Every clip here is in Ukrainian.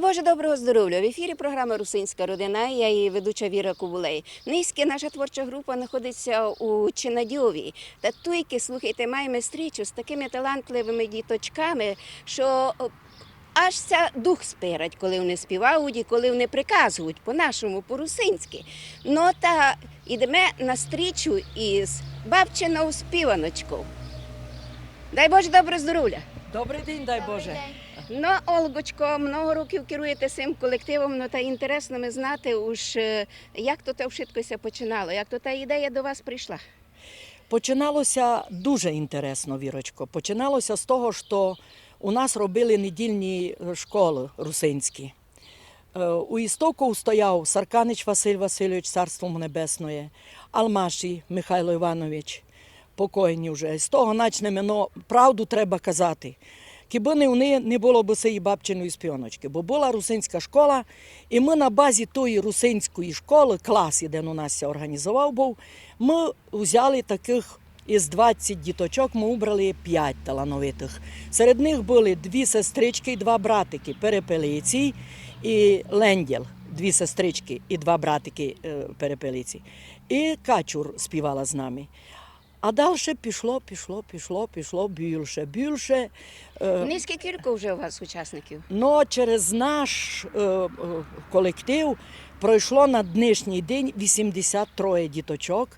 Боже, доброго здоров'я! В ефірі програма «Русинська родина», я її ведуча Віра Кубулей. Низьки наша творча група знаходиться у Чинадьові. Та тільки, слухайте, маємо зустрічу з такими талантливими діточками, що аж дух спирать, коли вони співають і коли вони приказують по-нашому, по-русинськи. Ну та йдемо на зустрічу із бабчиною співаночкою. Дай Боже, доброго здоров'я! Добрий день, дай Боже. Ну, Олгочко, много років керуєте цим колективом, ну та інтересно ми знати, як то все починало, як то та ідея до вас прийшла. Починалося дуже інтересно, Вірочко. Починалося з того, що у нас робили недільні школи русинські. У істоку стояв Сарканич Василь Васильович, царство небесне, Алмаші Михайло Іванович, покойні вже. З того почнемо, але правду треба казати. Кіби не було б цієї бабчиної співаночки, бо була русинська школа, і ми на базі тої русинської школи, клас, де у нас організував був, ми взяли таких із 20 діточок, ми обрали 5 талановитих. Серед них були 2 сестрички і 2 братики, Перепелиці і Лендєл, 2 сестрички і 2 братики Перепелиці. І Качур співала з нами. А далі пішло більше. Низьки кілька вже у вас учасників? Но через наш колектив пройшло на днішній день 83 діточок,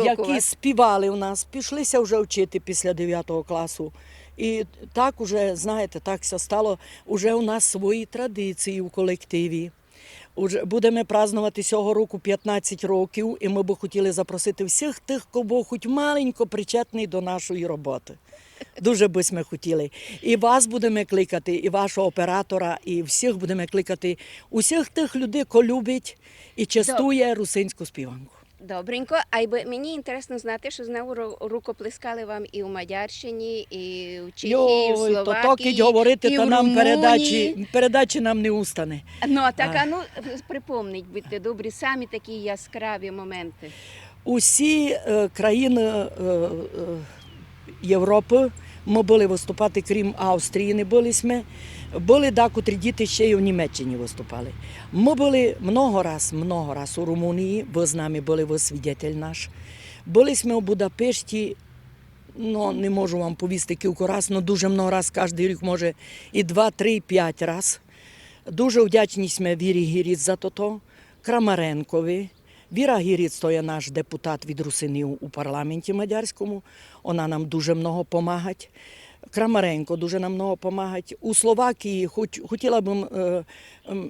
які співали у нас, пішлися вже вчити після 9 класу. І так уже, знаєте, так все стало, уже у нас свої традиції в колективі. Будемо празднувати цього року 15 років, і ми б хотіли запросити всіх тих, хто був хоч маленько причетний до нашої роботи. Дуже би ми хотіли. І вас будемо кликати, і вашого оператора, і всіх будемо кликати. Усіх тих людей, хто любить і частує русинську співанку. Добренько. А мені інтересно знати, що знову рукоплескали вам і у Мадярщині, і в Чехії, і в Словакії, говорити, і та в нам Румунії. передачі нам не устане. Ну, так, припомніть, будьте добрі, самі такі яскраві моменти. Усі країни Європи ми були виступати, крім Австрії, не були ми. Були декотрі діти ще й в Німеччині виступали. Ми були много раз у Румунії, ви з нами були, ви свідетель наш. Були ми у Будапешті, ну, не можу вам повісти кілька раз, але дуже много раз, кожен рік, може, і 2, 3, 5 раз. Дуже вдячні ми Вірі Гіріць за то, Крамаренкові. Віра Гіріць – то є наш депутат від русинів у парламенті мадярському, вона нам дуже много допомагає. Крамаренко дуже нам много допомагає. У Словакії хотіла б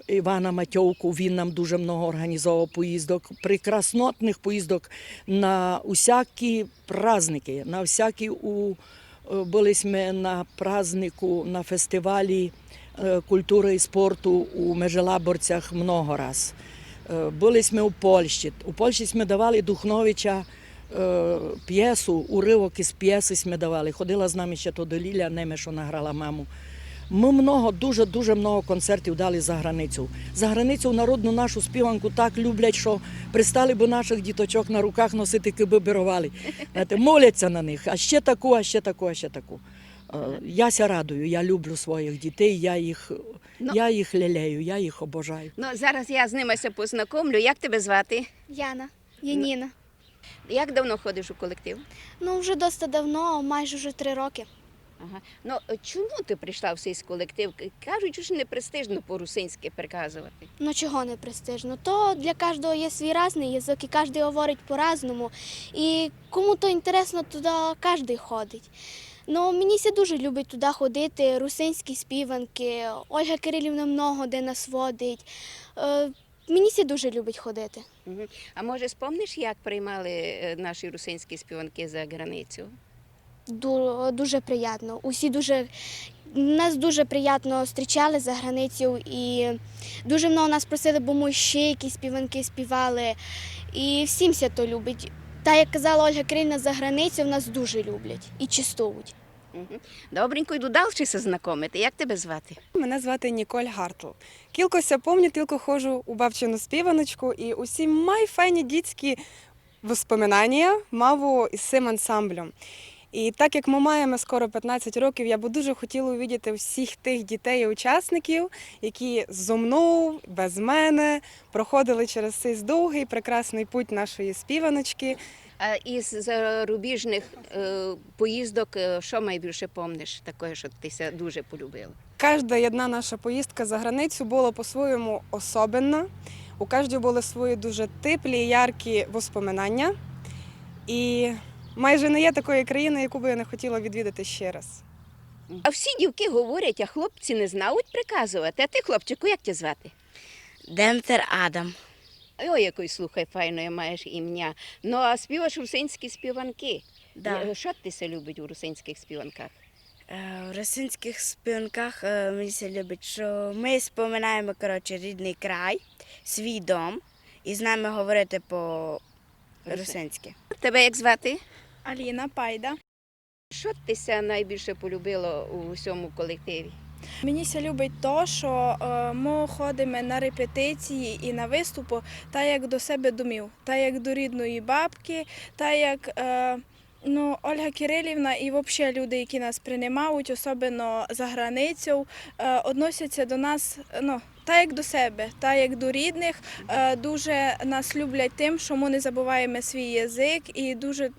Івана Матьовку, він нам дуже много організовував поїздок, прекраснотних поїздок на усякі праздники, на всякі, були ми на празднику, на фестивалі культури і спорту у Межелаборцях много раз. Були ми у Польщі. У Польщі ми давали Духновича п'єсу, уривок із п'єси ми давали. Ходила з нами ще туди Ліля Немешо, награла маму. Ми дуже много концертів дали за границю. За границю народну нашу співанку так люблять, що пристали б наших діточок на руках носити, киби бирували. Моляться на них, а ще таку. Я ся радую, я люблю своїх дітей, я їх лелею, я їх обожаю. Ну, зараз я з ними познайомлю. Як тебе звати? Яніна. Як давно ходиш у колектив? Ну, вже досить давно, майже вже 3 роки. Ага. Ну, чому ти прийшла в цей колектив? Кажуть, що не престижно по-русинськи приказувати. Ну, чого не престижно? То для кожного є свій різний язик, і кожен говорить по-разному. І кому то інтересно, туди кожен ходить. Ну, мені все дуже любить туди ходити, русинські співанки, Ольга Кирилівна много де нас водить. Мені все дуже любить ходити. Угу. А може, спомниш, як приймали наші русинські співанки за границю? Дуже приємно. Нас дуже приємно зустрічали за границю і дуже много нас просили, бо ми ще якісь співанки співали. І всім все то любить. Та, як казала Ольга Кирилівна, за границю в нас дуже люблять і чистують. Угу. Добренько, йду далі знайомити. Як тебе звати? Мене звати Ніколь Гартл. Кількося пам'ятаю, тільки ходжу у бабчину співаночку і усі майфайні дітські воспоминання мав із цим ансамблем. І так як ми маємо скоро 15 років, я би дуже хотіла увидіти всіх тих дітей і учасників, які зо мною, без мене, проходили через цей довгий прекрасний путь нашої співаночки. А із зарубіжних поїздок, що найбільше пам'ятаєш, такое, що ти ся дуже полюбила? Кожна одна наша поїздка за границю була по-своєму особенна. У кожній були свої дуже теплі, яркі воспоминання. І майже не є такої країни, яку би я не хотіла відвідати ще раз. А всі дівки говорять, а хлопці не знають приказувати. А ти, хлопчику, як тебе звати? Демтер Адам. Ой, якої, слухай, файної маєш ім'я. Ну, а співаєш русинські співанки. Да. Що ти се любить у русинських співанках? В російських співанках мені все любить, що ми споминаємо, рідний край, свій дом, і з нами говорити по-русинськи. Тебе як звати? Аліна Пайда. Що ти ся найбільше полюбила у всьому колективі? Мені ся любить то, що ми ходимо на репетиції і на виступи та як до себе домів, та як до рідної бабки, та як Ольга Кирилівна і взагалі люди, які нас приймають, особливо за границею, відносяться до нас та як до себе, та як до рідних. Дуже нас люблять тим, що ми не забуваємо свій язик і дуже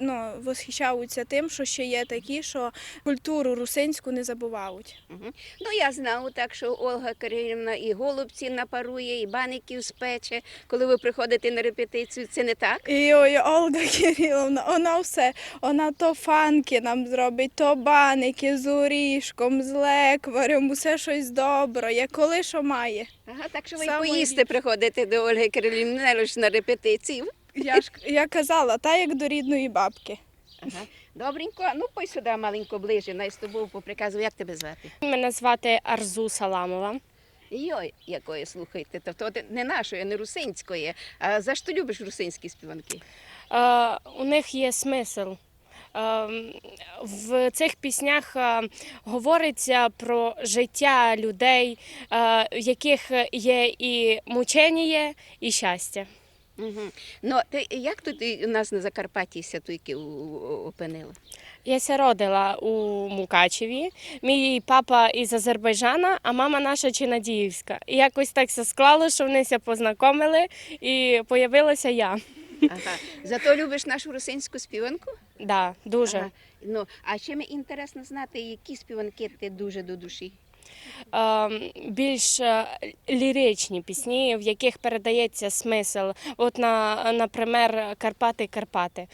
восхищаються тим, що ще є такі, що культуру русинську не забувають. Угу. Ну, я знаю так, що Ольга Кирилівна і голубці напарує, і баників спече, коли ви приходите на репетицію. Це не так? І Ольга Кирилівна, вона все, вона то фанки нам зробить, то баники з орішком, з лекварем, усе щось добре, як коли що має. Ага, так що ви Саме поїсти більше. приходите до Ольги Кирилівни, не лише на репетицію. Я казала, та як до рідної бабки. Ага. Добренько, ну пой сюди маленько ближче, най з тобою поприказую, як тебе звати? Мене звати Арзу Саламова. Йой, якої, слухайте, тобто не нашої, не русинської. А за що любиш русинські співанки? У них є смисл. В цих піснях говориться про життя людей, в яких є і мучення, і щастя. Угу. Ну, ти як тут у нас на Закарпатті сятуйки опинила? Я ся родила у Мукачеві. Мій папа із Азербайджана, а мама наша Чинадіївська. І якось так все склало, що вони ся познайомили і появилася я. Ага. Зато любиш нашу русинську співанку? Да, дуже. Ага. Ну, а ще мені інтересно знати, які співанки ти дуже до душі? Більш ліричні пісні, в яких передається смисл. От, наприклад, «Карпати».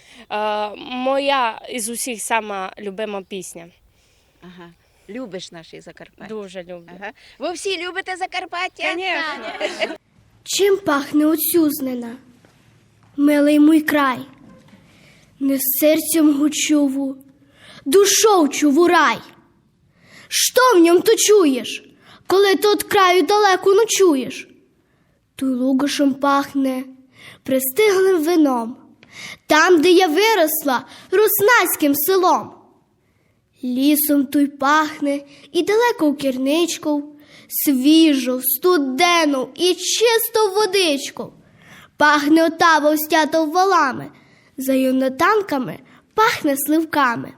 Моя із усіх сама любима пісня. Ага. Любиш наші Закарпаття? Дуже люблю. Ага. Ви всі любите Закарпаття? Звісно. Чим пахне оцюзнена, милий мій край, не серцем гучову, душою чуву рай. Що в ньому то чуєш, коли ти от краю далеко ночуєш? Той лугошем пахне пристиглим вином, там, де я виросла, руснацьким селом. Лісом той пахне і далеко в кірничку, свіжо, студену і чисто водичку. Пахне отава остята валами, за юнатанками пахне сливками.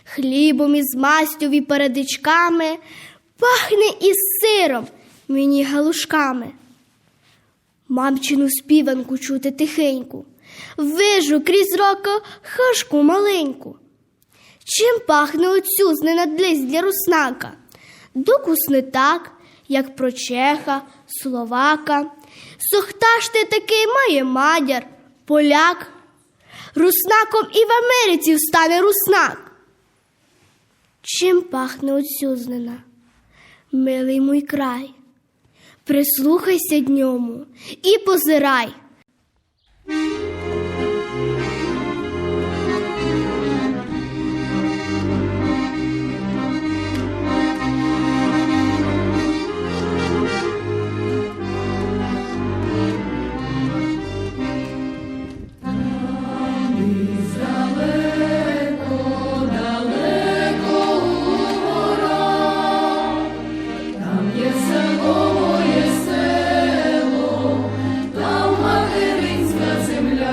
Хлібом із мастю і передичками, пахне із сиром, мені галушками. Мамчину співанку чути тихеньку, вижу крізь роко хашку маленьку. Чим пахне оцюзнена длизь для руснака? Докус не так, як про чеха, словака. Сохта ж ти такий має мадяр, поляк. Руснаком і в Америці встане руснак. Чим пахне оцюзнена, милий мій край? Прислухайся дньому і позирай. Село, там материнська земля.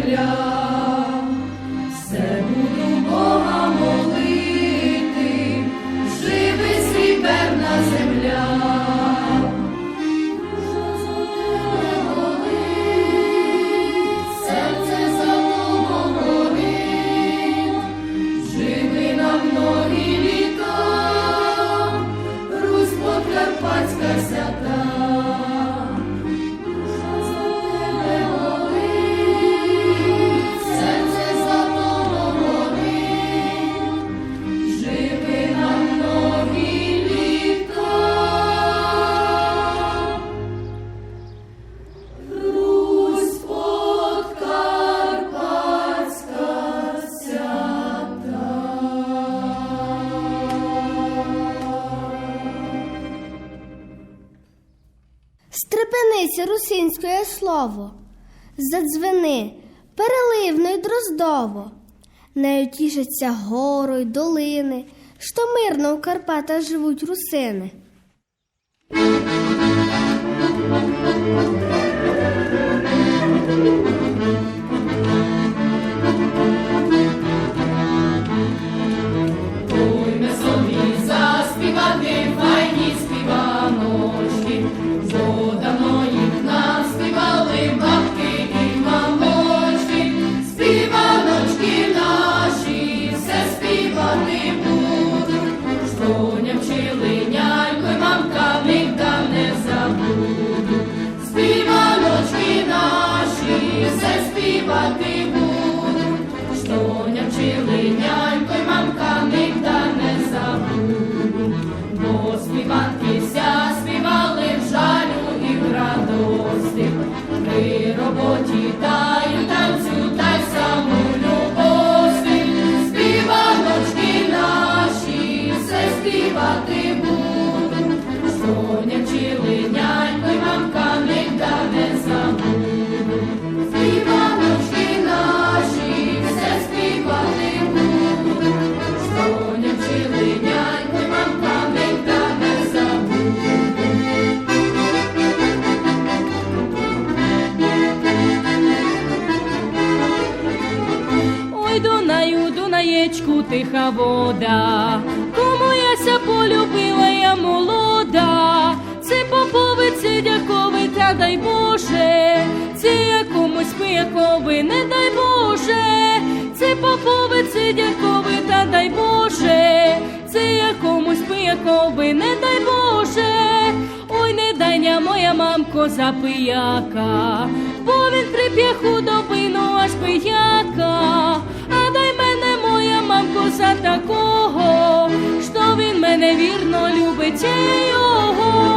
земля, все буду Бога молити, живи сріберна земля. Серце за Богом горить, живи на многі літа, Русь Подкарпатська свята. Серце за Богом горить, живи на многі літа. Русь Подкарпатська свята. Стрепенися русинське слово, задзвени переливно й дроздово, нею тішаться гори й долини, що мирно у Карпатах живуть русини. Пойме собі заспівати файні співаночки, бо давно їх нам співали бабки і мамочки. Співаночки наші все співати будуть, що не вчили нянько й мамка, нігда не забуду. Співаночки наші все співати будуть, що не вчили нянько й мамка, нігда не забуду. Бо співанки ся співали в жалю і в радості, при роботі та й у танцю, та й саму любові. Співаночки наші все співати будуть, що не вчили нянько й мамка, нігда не забуду. Співаночки наші все співати будуть, що не вчили нянько й мамка, нігда не забуду. Ой, Дунаю, Дунаєчку, тиха вода, кому яся полюбила я молода, це поповиці дяковий, та дай Боже, це якомусь пияковий, не дай Боже, це поповиці дяковий, та дай Боже, це якомусь пияковий, не дай Боже. Ой, не дайня моя мамко за пияка, бо він прип'є худобину аж пияка. А дай мене, моя мамко, за такого, що він мене вірно любить його.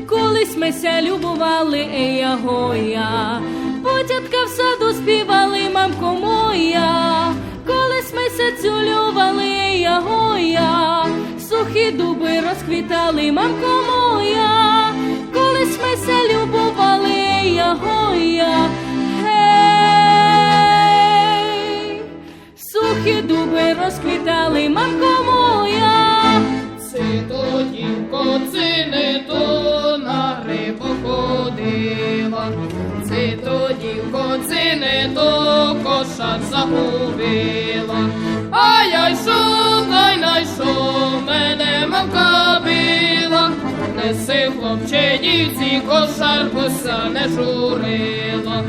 Колись ми ся любували, ея гоя, потятка в саду співали, мамко моя. Колись ми ся цюлювали, ея гоя, сухі дуби розквітали, мамко моя. Колись ми ся любували, ея гоя, гей, сухі дуби розквітали, мамко моя. Це то дівко, це не то на грибу ходила, це то дівко, це не то кошар загубила. А я йшов, та й найшов, мене мамка била. Неси, хлопче, дівці, кошар, боса не журила.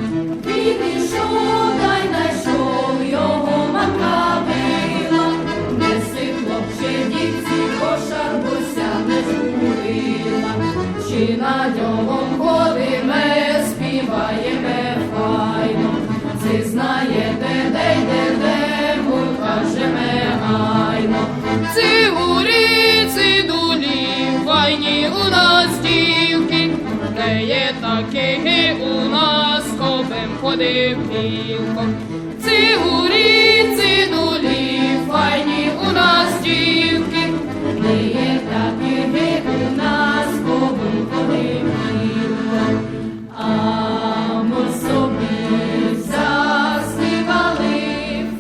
Він ішов, та й найшов, його мамка била. Неси, хлопче, дівці, кошар, бося не журила. Чи над нього ходиме, співаєме файно, це знаєте, де йдете, кажеме гайно. Ці гурі, ці дулі, файні у нас дівки, не є такі у нас, кобем ходив півко. Ці гурі, ці дулі, файні у нас дівки, не є такі у нас, кобем ходив півко. А ми собі заспівали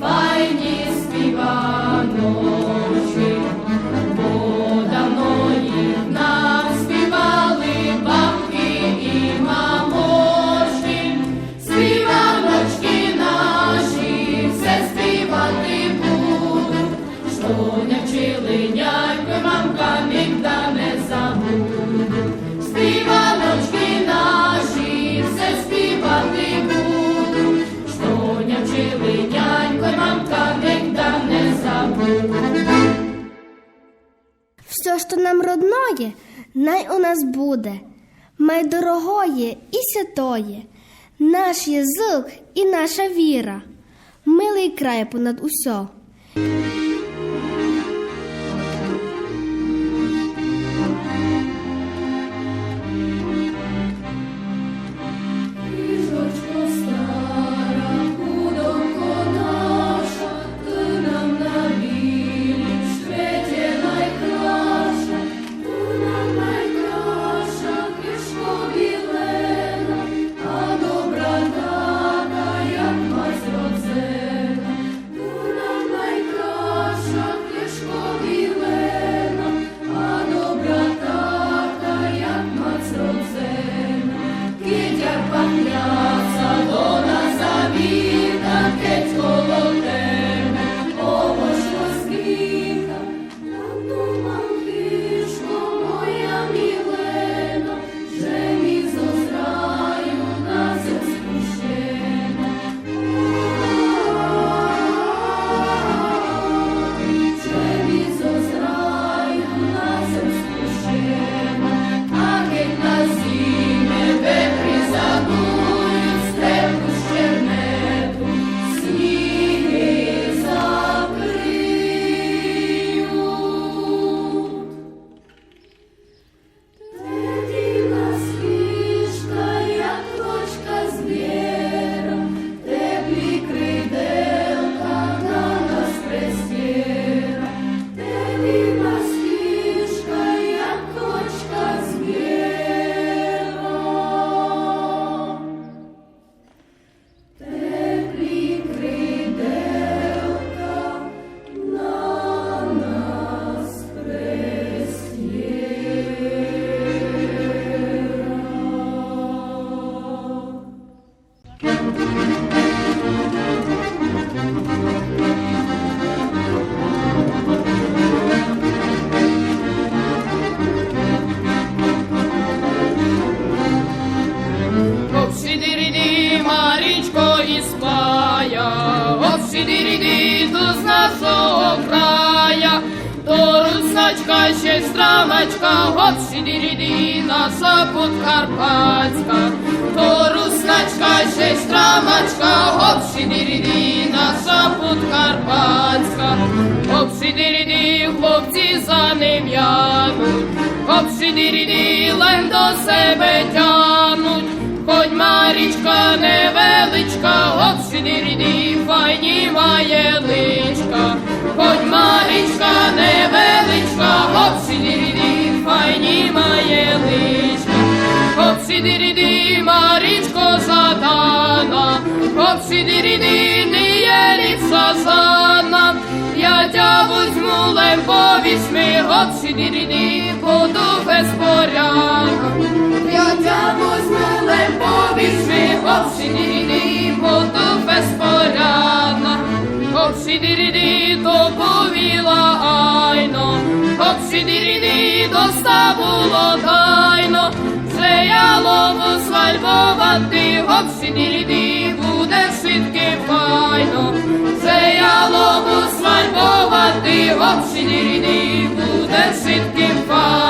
файні співаночки, бо давно їх на що нам родное, най у нас буде, май дорогое і святое, наш язик і наша віра, милий край понад усьо. Ще страмочка, гоп, сидіриди, наша Подкарпатська. То русначка, ще страмочка, гоп, сидіриди, наша Подкарпатська. Гоп, сидіриди, хлопці за ним януть, гоп, сидіриди, лем до себе тянуть. Хоть Марічка невеличка, гоп, сидіриди, файні має личка. Хоть Марічка невеличка, гоп, сидіриди, файні має личка. Гоп, сидіриди, Марічко задана, гоп, сидіриди, не є ліпша зана. Я тя возьму лембо візьми, гоп, сидіриди, буду без порядка. Я тя возьму лембо візьми, гоп, сидіриди, буду без порядка. Гоп, сидіриди, то повіла айно, гоп, сидіриди, доста було тайно. Це я лову свальбувати, гоп, сидіриди, буде свідки файно. Це я лову свальбувати, гоп, сидіриди, буде свідки файно.